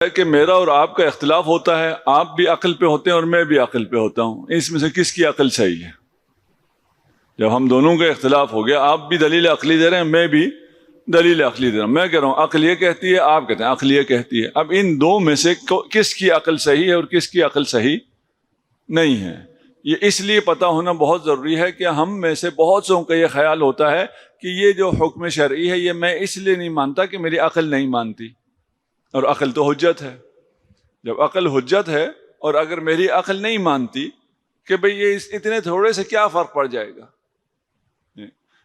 ہے کہ میرا اور آپ کا اختلاف ہوتا ہے، آپ بھی عقل پہ ہوتے ہیں اور میں بھی عقل پہ ہوتا ہوں، اس میں سے کس کی عقل صحیح ہے؟ جب ہم دونوں کا اختلاف ہو گیا، آپ بھی دلیل عقلی دے رہے ہیں، میں بھی دلیل عقلی دے رہا ہوں، میں کہہ رہا ہوں عقل یہ کہتی ہے، آپ کہتے ہیں عقل یہ کہتی ہے۔ اب ان دو میں سے کس کی عقل صحیح ہے اور کس کی عقل صحیح نہیں ہے؟ یہ اس لیے پتہ ہونا بہت ضروری ہے کہ ہم میں سے بہت سوں کا یہ خیال ہوتا ہے کہ یہ جو حکم شرعی ہے یہ میں اس لیے نہیں مانتا کہ میری عقل نہیں مانتی، اور عقل تو حجت ہے۔ جب عقل حجت ہے اور اگر میری عقل نہیں مانتی کہ بھئی یہ اتنے تھوڑے سے کیا فرق پڑ جائے گا،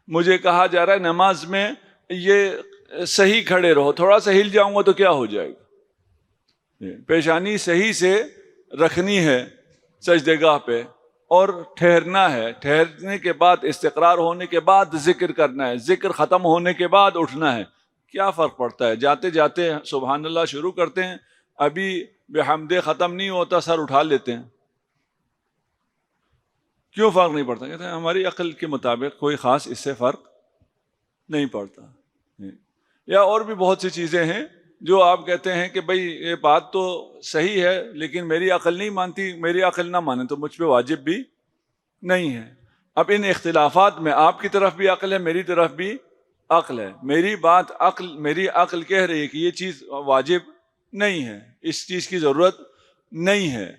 مجھے کہا جا رہا ہے نماز میں یہ صحیح کھڑے رہو، تھوڑا سا ہل جاؤں گا تو کیا ہو جائے گا، پیشانی صحیح سے رکھنی ہے سجدے گاہ پہ اور ٹھہرنا ہے، ٹھہرنے کے بعد استقرار ہونے کے بعد ذکر کرنا ہے، ذکر ختم ہونے کے بعد اٹھنا ہے، کیا فرق پڑتا ہے؟ جاتے جاتے سبحان اللہ شروع کرتے ہیں، ابھی بحمد ختم نہیں ہوتا سر اٹھا لیتے ہیں، کیوں فرق نہیں پڑتا؟ کہتے ہیں ہماری عقل کے مطابق کوئی خاص اس سے فرق نہیں پڑتا۔ یا اور بھی بہت سی چیزیں ہیں جو آپ کہتے ہیں کہ بھئی یہ بات تو صحیح ہے لیکن میری عقل نہیں مانتی، میری عقل نہ مانے تو مجھ پہ واجب بھی نہیں ہے۔ اب ان اختلافات میں آپ کی طرف بھی عقل ہے، میری طرف بھی عقل ہے، میری عقل کہہ رہی ہے کہ یہ چیز واجب نہیں ہے، اس چیز کی ضرورت نہیں ہے،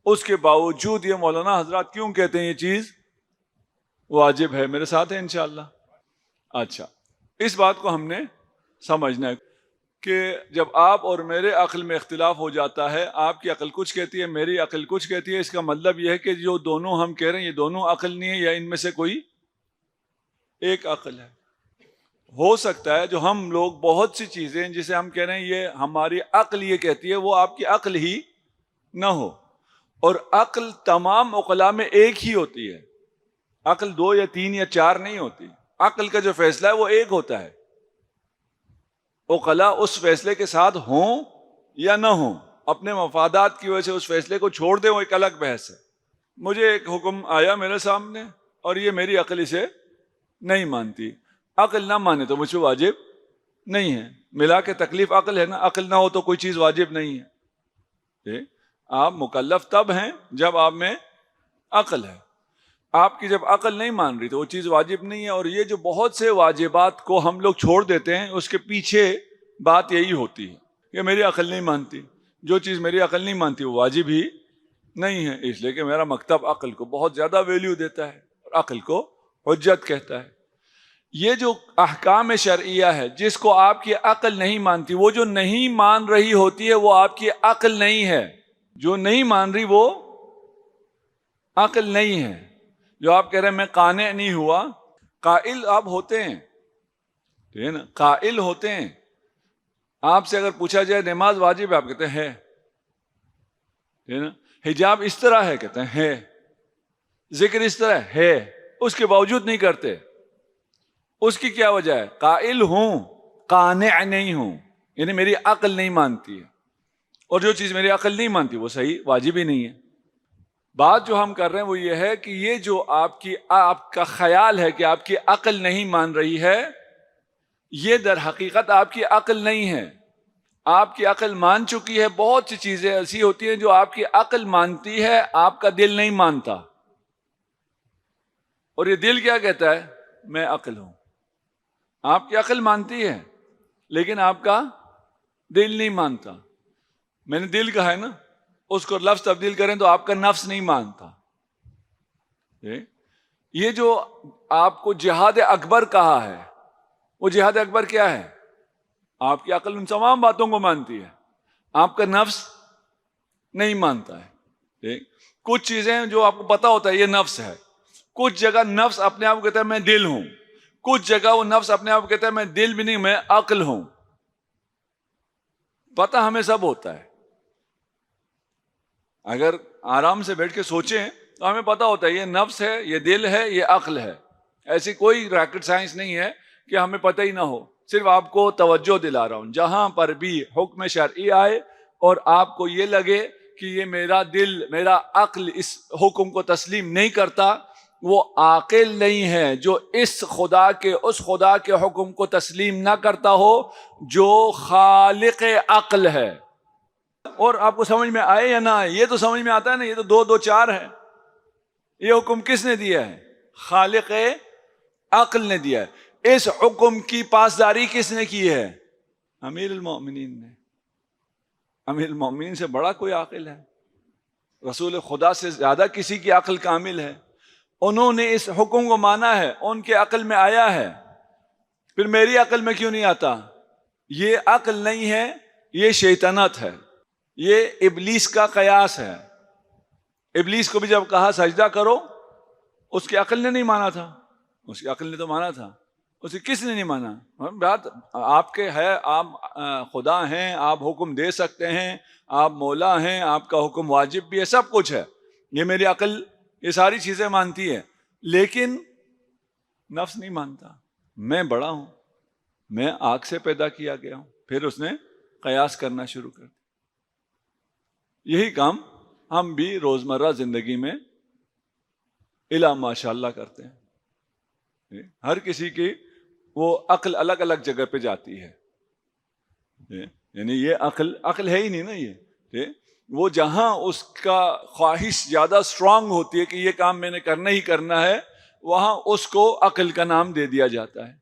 اس کے باوجود یہ مولانا حضرات کیوں کہتے ہیں یہ چیز واجب ہے؟ میرے ساتھ ہے انشاءاللہ؟ اچھا، اس بات کو ہم نے سمجھنا ہے کہ جب آپ اور میرے عقل میں اختلاف ہو جاتا ہے، آپ کی عقل کچھ کہتی ہے، میری عقل کچھ کہتی ہے، اس کا مطلب یہ ہے کہ جو دونوں ہم کہہ رہے ہیں یہ دونوں عقل نہیں ہے، یا ان میں سے کوئی ایک عقل ہے۔ ہو سکتا ہے جو ہم لوگ بہت سی چیزیں جسے ہم کہہ رہے ہیں یہ ہماری عقل یہ کہتی ہے، وہ آپ کی عقل ہی نہ ہو، اور عقل تمام عقلاء میں ایک ہی ہوتی ہے، عقل 2 یا 3 یا 4 نہیں ہوتی، عقل کا جو فیصلہ ہے وہ ایک ہوتا ہے، عقلاء اس فیصلے کے ساتھ ہوں یا نہ ہوں، اپنے مفادات کی وجہ سے اس فیصلے کو چھوڑ دیں، وہ ایک الگ بحث ہے۔ مجھے ایک حکم آیا میرے سامنے اور یہ میری عقل اسے نہیں مانتی، عقل نہ مانے تو مجھ پہ واجب نہیں ہے، ملا کے تکلیف عقل ہے نا، عقل نہ ہو تو کوئی چیز واجب نہیں ہے۔ آپ مکلف تب ہیں جب آپ میں عقل ہے، آپ کی جب عقل نہیں مان رہی تو وہ چیز واجب نہیں ہے۔ اور یہ جو بہت سے واجبات کو ہم لوگ چھوڑ دیتے ہیں اس کے پیچھے بات یہی ہوتی ہے کہ میری عقل نہیں مانتی، جو چیز میری عقل نہیں مانتی وہ واجب ہی نہیں ہے، اس لیے کہ میرا مکتب عقل کو بہت زیادہ ویلیو دیتا ہے اور عقل کو حجت کہتا ہے۔ یہ جو احکام شرعیہ ہے جس کو آپ کی عقل نہیں مانتی، وہ جو نہیں مان رہی ہوتی ہے وہ آپ کی عقل نہیں ہے، جو نہیں مان رہی وہ عقل نہیں ہے۔ جو آپ کہہ رہے ہیں میں قانع نہیں ہوا، قائل آپ ہوتے ہیں، ٹھیک ہے نا، قائل ہوتے ہیں۔ آپ سے اگر پوچھا جائے نماز واجب ہے، آپ کہتے ہیں ہے، ٹھیک ہے نا، حجاب اس طرح ہے، کہتے ہیں ہے، ذکر اس طرح ہے، اس کے باوجود نہیں کرتے، اس کی کیا وجہ ہے؟ قائل ہوں، قانع نہیں ہوں، یعنی میری عقل نہیں مانتی ہے، اور جو چیز میری عقل نہیں مانتی وہ صحیح واجب ہی نہیں ہے۔ بات جو ہم کر رہے ہیں وہ یہ ہے کہ یہ جو آپ کا خیال ہے کہ آپ کی عقل نہیں مان رہی ہے، یہ در حقیقت آپ کی عقل نہیں ہے، آپ کی عقل مان چکی ہے۔ بہت سی چیزیں ایسی ہوتی ہیں جو آپ کی عقل مانتی ہے، آپ کا دل نہیں مانتا، اور یہ دل کیا کہتا ہے؟ میں عقل ہوں۔ آپ کی عقل مانتی ہے لیکن آپ کا دل نہیں مانتا۔ میں نے دل کہا ہے نا، اس کو لفظ تبدیل کریں تو آپ کا نفس نہیں مانتا۔ یہ جو آپ کو جہاد اکبر کہا ہے، وہ جہاد اکبر کیا ہے؟ آپ کی عقل ان تمام باتوں کو مانتی ہے، آپ کا نفس نہیں مانتا ہے۔ کچھ چیزیں جو آپ کو پتا ہوتا ہے یہ نفس ہے، کچھ جگہ نفس اپنے آپ کو کہتا ہے میں دل ہوں، کچھ جگہ وہ نفس اپنے آپ کو کہتا ہے میں دل بھی نہیں، میں عقل ہوں۔ پتا ہمیں سب ہوتا ہے، اگر آرام سے بیٹھ کے سوچیں تو ہمیں پتا ہوتا ہے یہ نفس ہے، یہ دل ہے، یہ عقل ہے۔ ایسی کوئی راکٹ سائنس نہیں ہے کہ ہمیں پتہ ہی نہ ہو، صرف آپ کو توجہ دلا رہا ہوں۔ جہاں پر بھی حکم شرعی آئے اور آپ کو یہ لگے کہ یہ میرا دل، میرا عقل اس حکم کو تسلیم نہیں کرتا، وہ عاقل نہیں ہے۔ جو اس خدا کے حکم کو تسلیم نہ کرتا ہو، جو خالق عقل ہے، اور آپ کو سمجھ میں آئے یا نہ آئے. یہ تو سمجھ میں آتا ہے نا, یہ تو 2 2 4 ہے. یہ حکم کس نے دیا ہے؟ خالق عقل نے دیا ہے. اس حکم کی پاسداری کس نے کی ہے؟ امیر المومنین نے. امیر المومنین سے بڑا کوئی عاقل ہے؟ رسول خدا سے زیادہ کسی کی عقل کامل ہے؟ انہوں نے اس حکم کو مانا ہے, ان کے عقل میں آیا ہے. پھر میری عقل میں کیوں نہیں آتا؟ یہ عقل نہیں ہے, یہ شیطنت ہے, یہ ابلیس کا قیاس ہے. ابلیس کو بھی جب کہا سجدہ کرو, اس کی عقل نے نہیں مانا تھا. اس کی عقل نے تو مانا تھا, اسے کس نے نہیں مانا؟ بات آپ کے ہے, آپ خدا ہیں, آپ حکم دے سکتے ہیں, آپ مولا ہیں, آپ کا حکم واجب بھی ہے, سب کچھ ہے. یہ میری عقل یہ ساری چیزیں مانتی ہے, لیکن نفس نہیں مانتا. میں بڑا ہوں, میں آگ سے پیدا کیا گیا ہوں. پھر اس نے قیاس کرنا شروع کر دیا. یہی کام ہم بھی روزمرہ زندگی میں الا ماشاء اللہ کرتے ہیں. ہر کسی کی وہ عقل الگ الگ جگہ پہ جاتی ہے. یعنی یہ عقل ہے ہی نہیں نا. یہ وہ جہاں اس کا خواہش زیادہ اسٹرانگ ہوتی ہے کہ یہ کام میں نے کرنا ہی کرنا ہے, وہاں اس کو عقل کا نام دے دیا جاتا ہے.